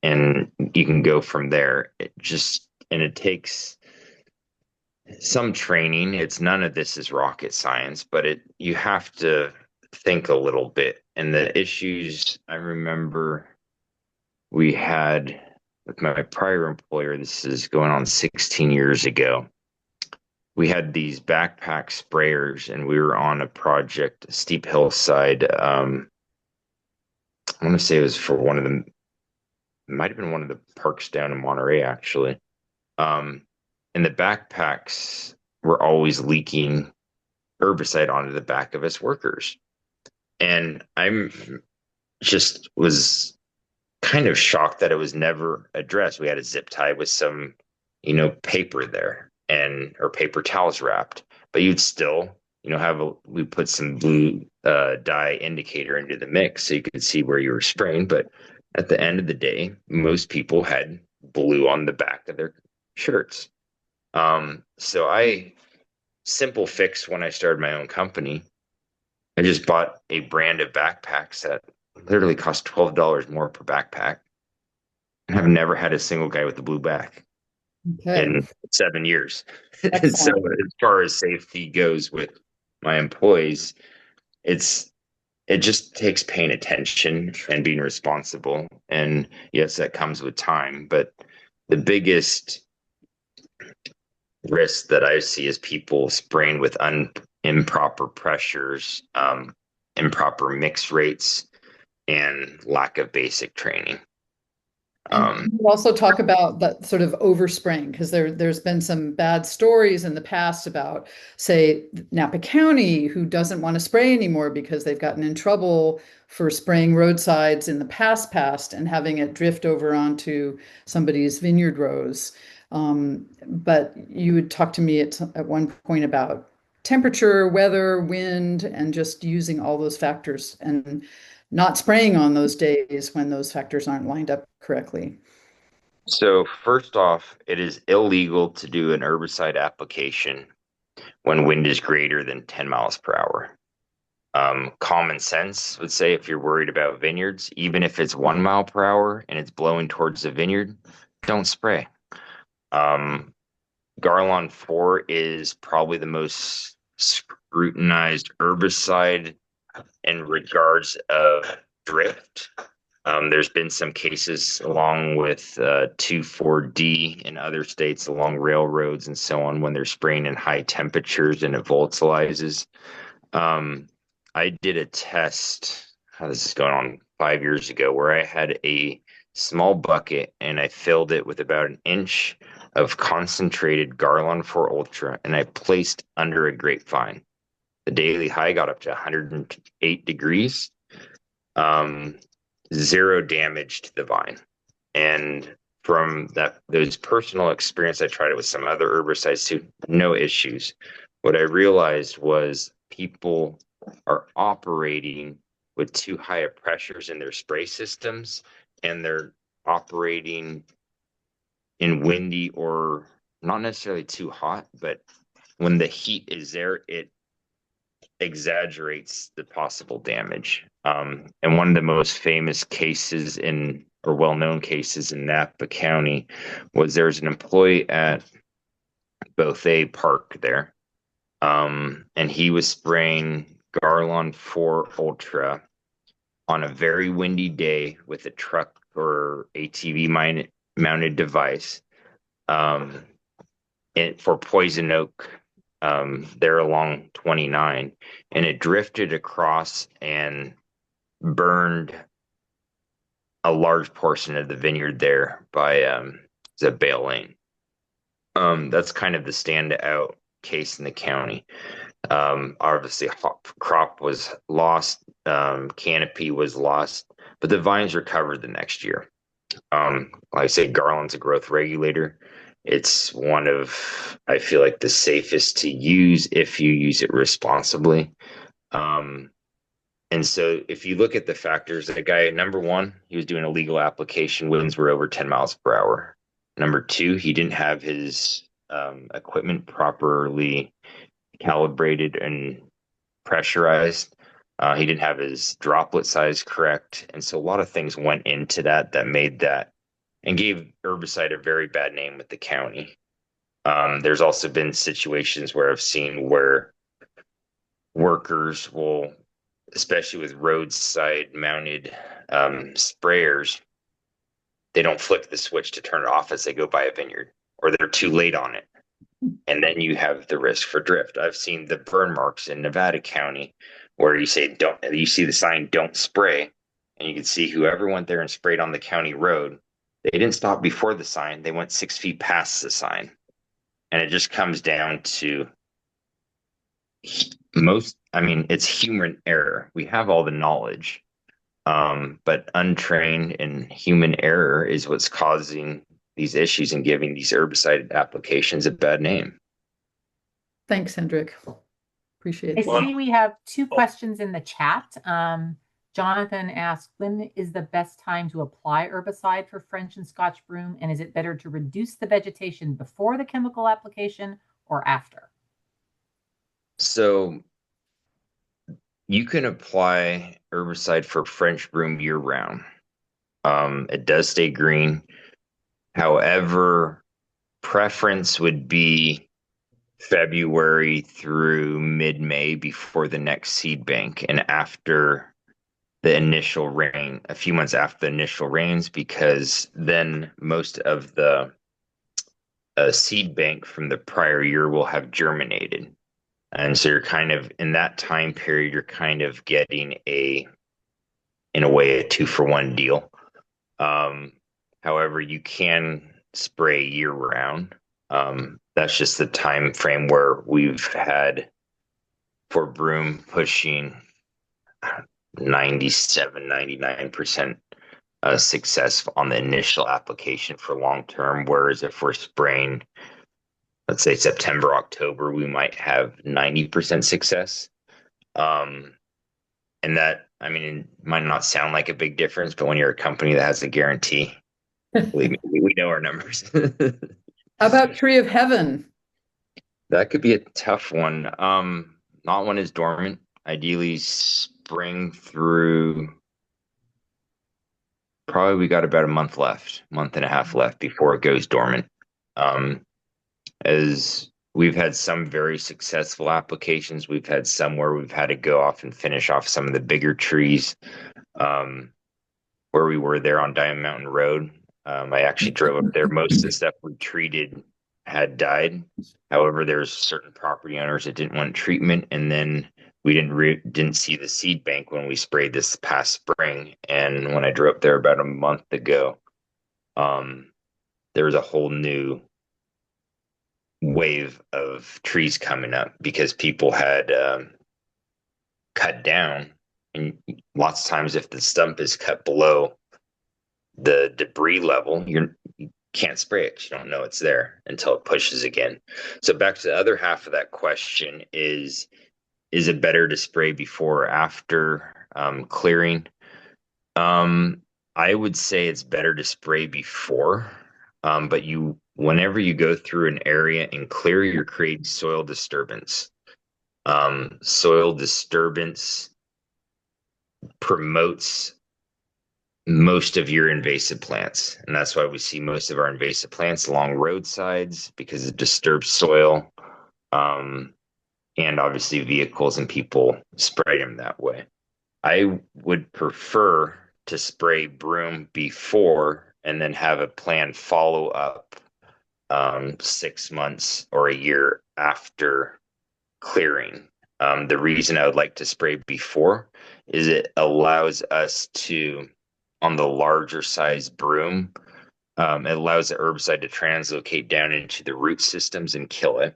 you can go from there. It takes some training. None of this is rocket science, but you have to think a little bit. And the issues I remember we had with my prior employer, this is going on 16 years ago. We had these backpack sprayers, and we were on a project, steep hillside. I want to say it was for it might have been one of the parks down in Monterey, actually. And the backpacks were always leaking herbicide onto the back of its workers. And was kind of shocked that it was never addressed. We had a zip tie with some, paper there. and or paper towels wrapped, but you'd still, we put some blue dye indicator into the mix so you could see where you were spraying. But at the end of the day, most people had blue on the back of their shirts. So I simple fix when I started my own company. I just bought a brand of backpacks that literally cost $12 more per backpack, and I've never had a single guy with a blue back in 7 years. And so as far as safety goes with my employees, it just takes paying attention and being responsible. And yes, that comes with time, but the biggest risk that I see is people spraying with improper pressures, improper mix rates, and lack of basic training.
We'll also talk about that sort of overspraying, because there's been some bad stories in the past about, say, Napa County, who doesn't want to spray anymore because they've gotten in trouble for spraying roadsides in the past and having it drift over onto somebody's vineyard rows. But you would talk to me at one point about temperature, weather, wind, and just using all those factors and not spraying on those days when those factors aren't lined up correctly.
So first off, it is illegal to do an herbicide application when wind is greater than 10 miles per hour. Common sense would say if you're worried about vineyards, even if it's 1 mile per hour and it's blowing towards the vineyard, don't spray. Garlon 4 is probably the most scrutinized herbicide in regards of drift. There's been some cases along with 2,4-D in other states along railroads and so on when they're spraying in high temperatures and it volatilizes. I did a test, this is going on 5 years ago, where I had a small bucket and I filled it with about an inch of concentrated Garlon 4 Ultra, and I placed under a grapevine. The daily high got up to 108 degrees. Zero damage to the vine. And from those personal experience, I tried it with some other herbicides too, no issues. What I realized was people are operating with too high of pressures in their spray systems, and they're operating in windy or not necessarily too hot, but when the heat is there, it exaggerates the possible damage. And one of the most famous cases or well-known cases in Napa County was there's an employee at Bothay Park there. And he was spraying Garlon 4 Ultra on a very windy day with a truck or ATV mounted device for poison oak there along 29, and it drifted across and burned a large portion of the vineyard there by the Bale Lane. That's kind of the standout case in the county. Obviously, crop was lost, canopy was lost, but the vines recovered the next year. Like I say, Garland's a growth regulator. It's one of, I feel like, the safest to use if you use it responsibly. And so if you look at the factors, the guy, number one, he was doing a legal application, winds were over 10 miles per hour. Number two, he didn't have his equipment properly calibrated and pressurized. He didn't have his droplet size correct. And so a lot of things went into that made that and gave herbicide a very bad name with the county. There's also been situations where I've seen where workers will, especially with roadside mounted sprayers, they don't flick the switch to turn it off as they go by a vineyard, or they're too late on it. And then you have the risk for drift. I've seen the burn marks in Nevada County where you see the sign, don't spray. And you can see whoever went there and sprayed on the county road, they didn't stop before the sign. They went 6 feet past the sign. And it just comes down to it's human error. We have all the knowledge, but untrained and human error is what's causing these issues and giving these herbicide applications a bad name.
Thanks, Hendrik. Appreciate
I
it.
see we have two questions in the chat. Jonathan asked, when is the best time to apply herbicide for French and Scotch broom? And is it better to reduce the vegetation before the chemical application or after?
So you can apply herbicide for French broom year round. It does stay green. However, preference would be February through mid-May before the next seed bank and after the initial rain, a few months after the initial rains, because then most of the seed bank from the prior year will have germinated. And so you're kind of in that time period, you're kind of getting in a way, a 2-for-1 deal. However, you can spray year round. That's just the time frame where we've had for broom pushing 97-99% success on the initial application for long term. Whereas if we're spraying, let's say September, October, we might have 90% success. And that, I mean, it might not sound like a big difference, but when you're a company that has a guarantee, believe me, we know our numbers.
How about Tree of Heaven?
That could be a tough one. Not when it's dormant. Ideally, spring through. Probably we got about a month and a half left before it goes dormant. As we've had some very successful applications, we've had some where we've had to go off and finish off some of the bigger trees. Where we were there on Diamond Mountain Road, I actually drove up there. Most of the stuff we treated had died. However, there's certain property owners that didn't want treatment, and then we didn't see the seed bank when we sprayed this past spring. And when I drove up there about a month ago, there was a whole new wave of trees coming up because people had cut down. And lots of times, if the stump is cut below the debris level, you can't spray it. You don't know it's there until it pushes again. So back to the other half of that question is it better to spray before or after clearing? I would say it's better to spray before, but whenever you go through an area and clear, you're creating soil disturbance. Soil disturbance promotes most of your invasive plants, and that's why we see most of our invasive plants along roadsides, because it disturbs soil, and obviously vehicles and people spray them that way. I would prefer to spray broom before and then have a planned follow up 6 months or a year after clearing. The reason I would like to spray before is it allows us to, on the larger size broom, it allows the herbicide to translocate down into the root systems and kill it.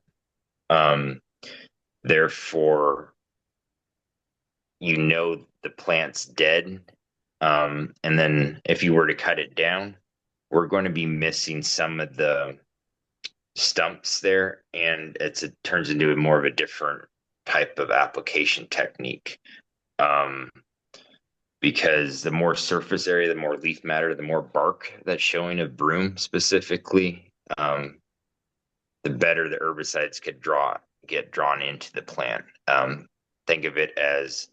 Therefore, the plant's dead. And then if you were to cut it down, we're going to be missing some of the stumps there, and it turns into more of a different type of application technique. Because the more surface area, the more leaf matter, the more bark that's showing of broom specifically, the better the herbicides could get drawn into the plant. Think of it as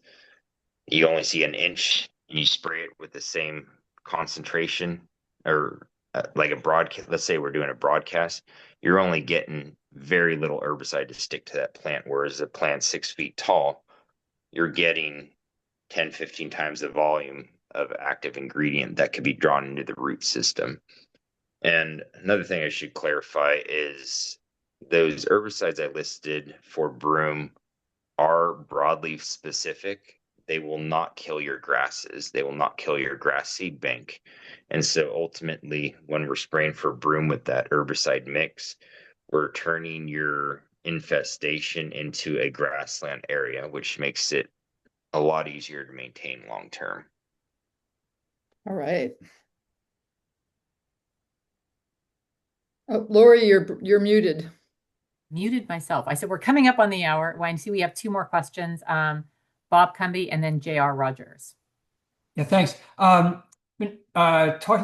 you only see an inch and you spray it with the same concentration, or like a broadcast. Let's say we're doing a broadcast, you're only getting very little herbicide to stick to that plant. Whereas a plant 6 feet tall, you're getting 10-15 times the volume of active ingredient that could be drawn into the root system. And another thing I should clarify is those herbicides I listed for broom are broadleaf specific. They will not kill your grasses. They will not kill your grass seed bank. And so ultimately, when we're spraying for broom with that herbicide mix, we're turning your infestation into a grassland area, which makes it a lot easier to maintain long term.
All right. Oh, Lori, you're muted.
Muted myself. I said we're coming up on the hour. Well, I see we have two more questions. Bob Cumby and then J.R. Rogers.
Yeah, thanks. Talking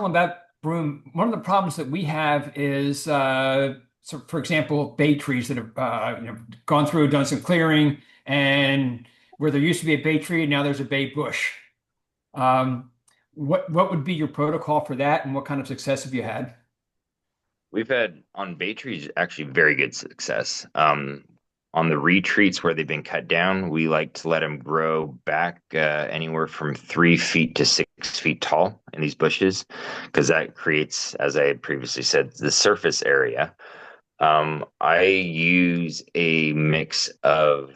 about broom, one of the problems that we have is, so for example, bay trees that have gone through, done some clearing, and where there used to be a bay tree, now there's a bay bush. What would be your protocol for that, and what kind of success have you had?
We've had on bay trees actually very good success. On the retreats where they've been cut down, we like to let them grow back anywhere from 3 feet to 6 feet tall in these bushes, because that creates, as I had previously said, the surface area. I use a mix of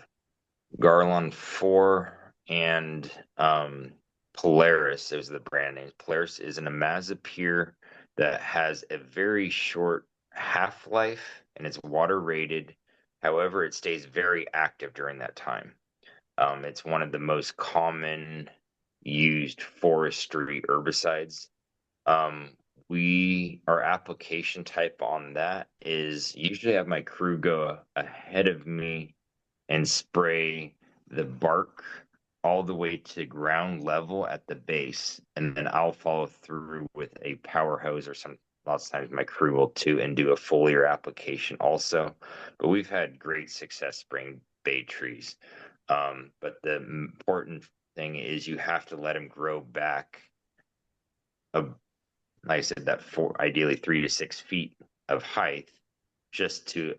Garland 4 and Polaris. Those are the brand names. Polaris is an imazapyr that has a very short half-life and it's water rated. However, it stays very active during that time. It's one of the most common used forestry herbicides. Our application type on that is usually have my crew go ahead of me and spray the bark all the way to ground level at the base, and then I'll follow through with a power hose, or lots of times my crew will too, and do a foliar application also. But we've had great success spraying bay trees. But the important thing is you have to let them grow back, like I said, that ideally 3 to 6 feet of height, just to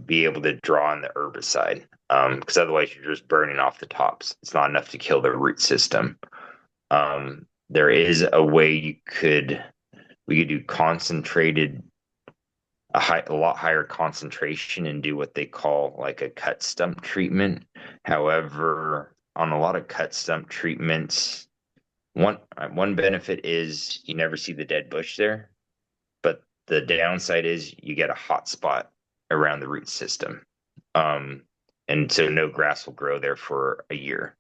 be able to draw on the herbicide, because otherwise you're just burning off the tops. It's not enough to kill the root system. There is a way we could do concentrated, a lot higher concentration, and do what they call like a cut stump treatment. However, on a lot of cut stump treatments, one benefit is you never see the dead bush there, but the downside is you get a hot spot around the root system. And so no grass will grow there for a year.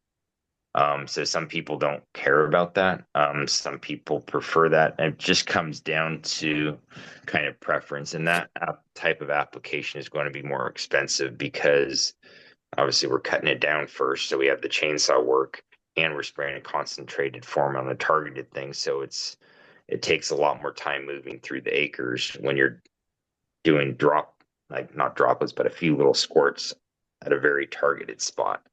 So some people don't care about that. Some people prefer that. And it just comes down to kind of preference. And that type of application is going to be more expensive because obviously we're cutting it down first. So we have the chainsaw work and we're spraying a concentrated form on a targeted thing. So it takes a lot more time moving through the acres when you're doing not droplets, but a few little squirts at a very targeted spot.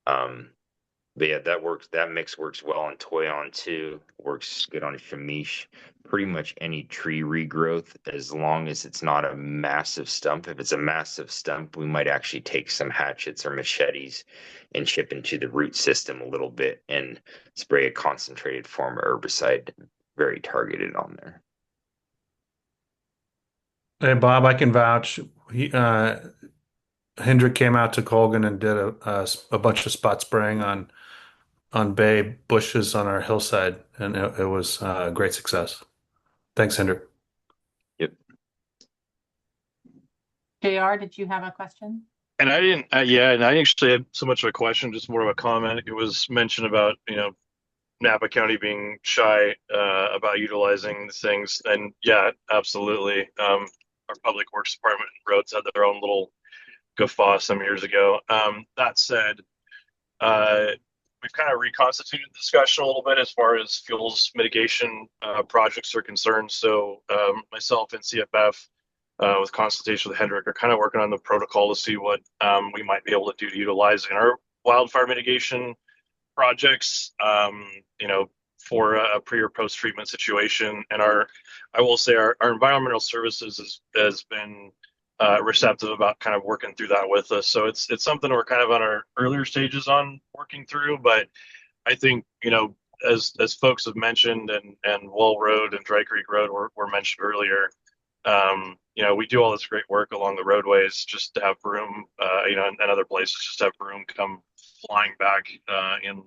But yeah, that mix works well on Toyon too. Works good on Shamish. Pretty much any tree regrowth, as long as it's not a massive stump. If it's a massive stump, we might actually take some hatchets or machetes and chip into the root system a little bit and spray a concentrated form of herbicide, very targeted on there.
Hey, Bob, I can vouch. Hendrik came out to Colgan and did a bunch of spot spraying on bay bushes on our hillside, and it was a great success. Thanks, Hendrik.
Yep.
JR, did you have a question?
And I didn't, and I actually had so much of a question, just more of a comment. It was mentioned about, Napa County being shy about utilizing things. And yeah, absolutely. Our public works department and roads had their own little guffaw some years ago. That said, we've kind of reconstituted the discussion a little bit as far as fuels mitigation projects are concerned. So myself and CFF, with consultation with Hendrik, are kind of working on the protocol to see what we might be able to do to utilize in our wildfire mitigation projects, for a pre or post treatment situation. And I will say our environmental services has been receptive about kind of working through that with us. So it's something we're kind of on our earlier stages on working through. But I think, as folks have mentioned, and Wall Road and Dry Creek Road were mentioned earlier, we do all this great work along the roadways just to have broom, and other places just to have broom come flying back in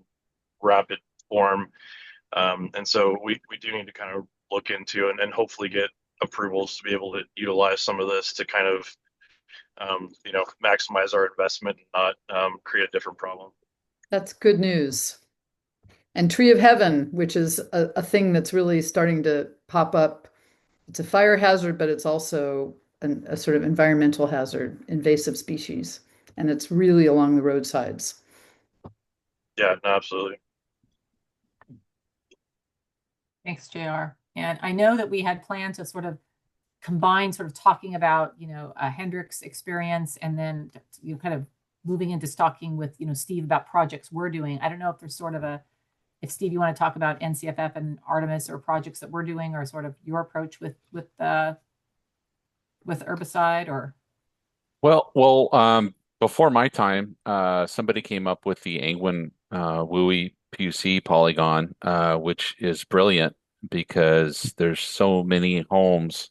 rapid form. And so we do need to kind of look into and hopefully get approvals to be able to utilize some of this to kind of, maximize our investment and not create a different problem.
That's good news. And Tree of Heaven, which is a thing that's really starting to pop up it's a fire hazard, but it's also a sort of environmental hazard, invasive species, and it's really along the roadsides.
Yeah, no, absolutely.
Thanks, JR. And I know that we had planned to sort of combine sort of talking about, Hendricks' experience and then, kind of moving into talking with, Steve about projects we're doing. I don't know if there's sort of if Steve, you want to talk about NCFF and Artemis or projects that we're doing, or sort of your approach with herbicide or.
Well, before my time, somebody came up with the Angwin WUI PUC polygon, which is brilliant because there's so many homes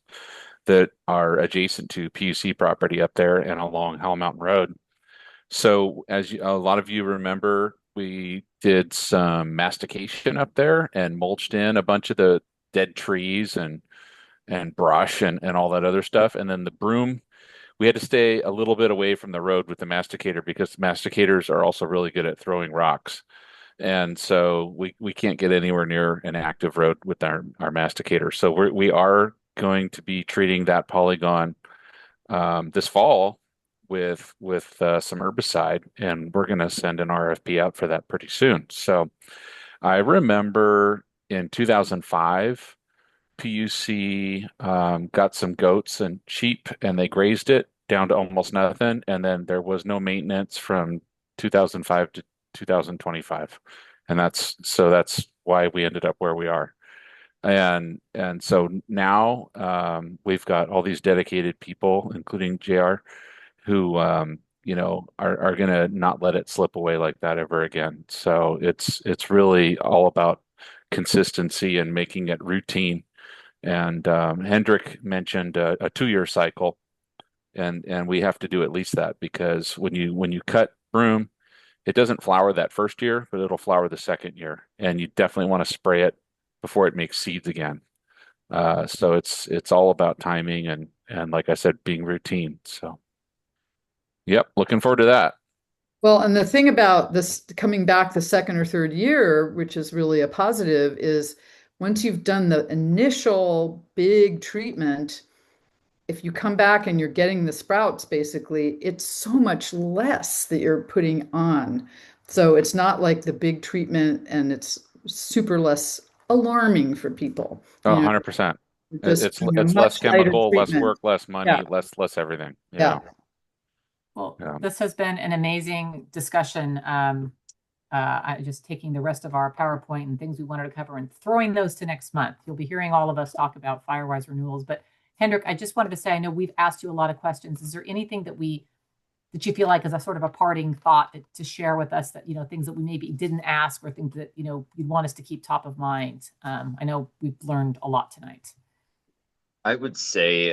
that are adjacent to PUC property up there and along Howell Mountain Road. So, a lot of you remember, we did some mastication up there and mulched in a bunch of the dead trees and brush and all that other stuff, and then the broom. We had to stay a little bit away from the road with the masticator because masticators are also really good at throwing rocks. And so we can't get anywhere near an active road with our masticator. So we are going to be treating that polygon this fall with some herbicide, and we're going to send an RFP out for that pretty soon. So I remember in 2005, PUC got some goats and sheep, and they grazed it down to almost nothing, and then there was no maintenance from 2005 to 2025, and that's why we ended up where we are. And so now we've got all these dedicated people, including JR, who are going to not let it slip away like that ever again. So it's really all about consistency and making it routine. And Hendrik mentioned a 2-year cycle, and we have to do at least that, because when you cut broom, it doesn't flower that first year, but it'll flower the second year, and you definitely want to spray it before it makes seeds again. So it's all about timing and like I said, being routine. So, yep, looking forward to that.
Well, and the thing about this coming back the second or third year, which is really a positive, is once you've done the initial big treatment, if you come back and you're getting the sprouts, basically, it's so much less that you're putting on. So it's not like the big treatment, and it's super less alarming for people.
Oh, 100%. It's less
much lighter
chemical, less
treatment.
work, less money,
Yeah.
less everything.
Yeah.
Well,
Yeah.
this has been an amazing discussion. I just taking the rest of our PowerPoint and things we wanted to cover and throwing those to next month. You'll be hearing all of us talk about Firewise renewals. But Hendrik, I just wanted to say, I know we've asked you a lot of questions. Is there anything that you feel like is a sort of a parting thought to share with us, that, things that we maybe didn't ask, or things that, you'd want us to keep top of mind? I know we've learned a lot tonight.
I would say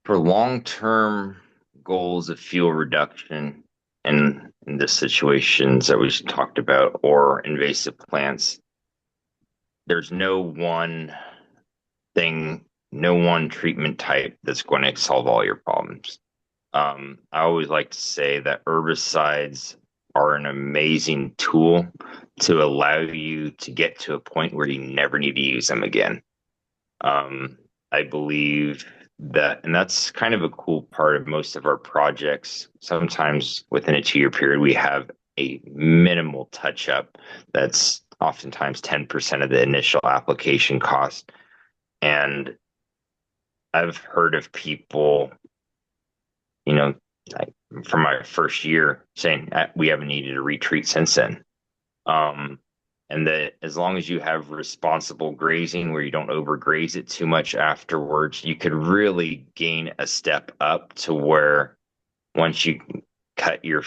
for long-term goals of fuel reduction in the situations that we talked about, or invasive plants, there's no one thing, no one treatment type that's going to solve all your problems. I always like to say that herbicides are an amazing tool to allow you to get to a point where you never need to use them again. I believe that, and that's kind of a cool part of most of our projects. Sometimes within a 2-year period, we have a minimal touch up that's oftentimes 10% of the initial application cost. And I've heard of people, from my first year, saying we haven't needed a retreat since then. And that as long as you have responsible grazing, where you don't overgraze it too much afterwards, you could really gain a step up to where once you cut your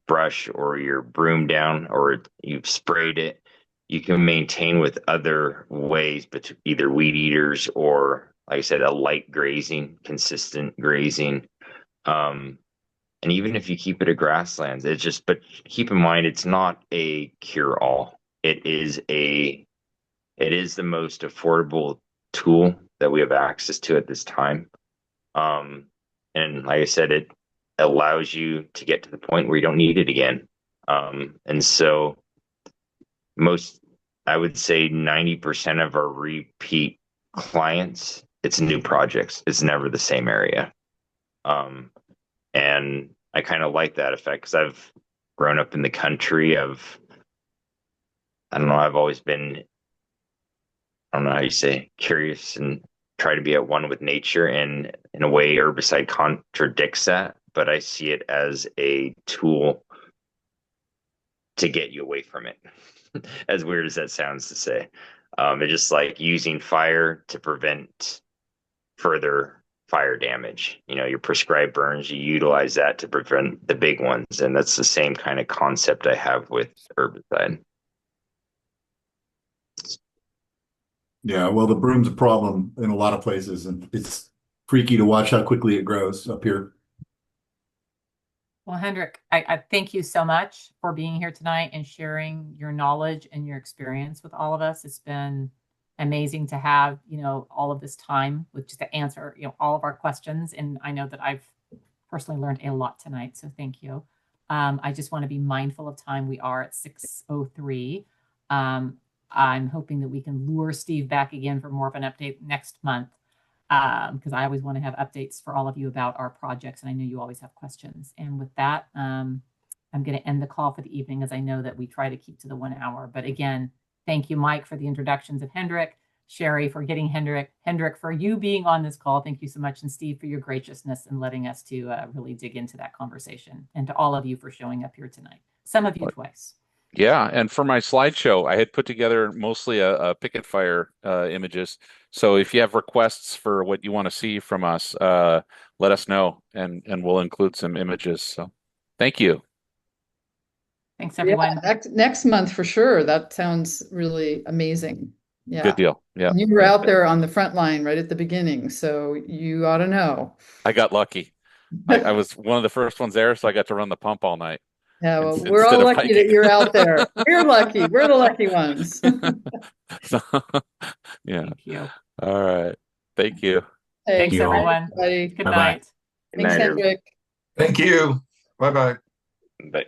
brush or your broom down, or you've sprayed it, you can maintain with other ways, but either weed eaters or, like I said, a light grazing, consistent grazing. And even if you keep it at grasslands, but keep in mind, it's not a cure-all. It is the most affordable tool that we have access to at this time. And like I said, it allows you to get to the point where you don't need it again. And so I would say 90% of our repeat clients, it's new projects. It's never the same area. And I kind of like that effect because I've grown up in the country. I don't know, I've always been, I don't know how you say, curious and try to be at one with nature. And in a way, herbicide contradicts that, but I see it as a tool to get you away from it. As weird as that sounds to say. It's just like using fire to prevent further fire damage. You know, your prescribed burns, you utilize that to prevent the big ones. And that's the same kind of concept I have with herbicide.
Yeah, well, the broom's a problem in a lot of places, and it's freaky to watch how quickly it grows up here.
Well, Hendrik, I thank you so much for being here tonight and sharing your knowledge and your experience with all of us. It's been amazing to have, all of this time with just to answer, all of our questions. And I know that I've personally learned a lot tonight. So thank you. I just want to be mindful of time. We are at 6:03. I'm hoping that we can lure Steve back again for more of an update next month. Because I always want to have updates for all of you about our projects, and I know you always have questions. And with that, I'm going to end the call for the evening, as I know that we try to keep to the 1 hour. But again, thank you, Mike, for the introductions of Hendrik, Sherry for getting Hendrik for you being on this call. Thank you so much, and Steve for your graciousness and letting us to really dig into that conversation, and to all of you for showing up here tonight. Some of you twice.
Yeah, and for my slideshow, I had put together mostly a picket fire images. So if you have requests for what you want to see from us, let us know, and we'll include some images. So thank you.
Thanks, everyone.
Yeah, next month for sure. That sounds really amazing. Yeah.
Good deal. Yeah.
And you were out there on the front line right at the beginning, so you ought to know.
I got lucky. I was one of the first ones there, so I got to run the pump all night.
Yeah, well, we're all lucky that you're out there. We're lucky. We're the lucky ones.
So, yeah.
Thank you.
All right. Thank you.
Thanks,
you all.
everyone.
Everybody.
Good
Bye-bye.
night.
Good
Thanks,
night, everyone.
Hendrik.
Thank you. Bye bye.
Bye.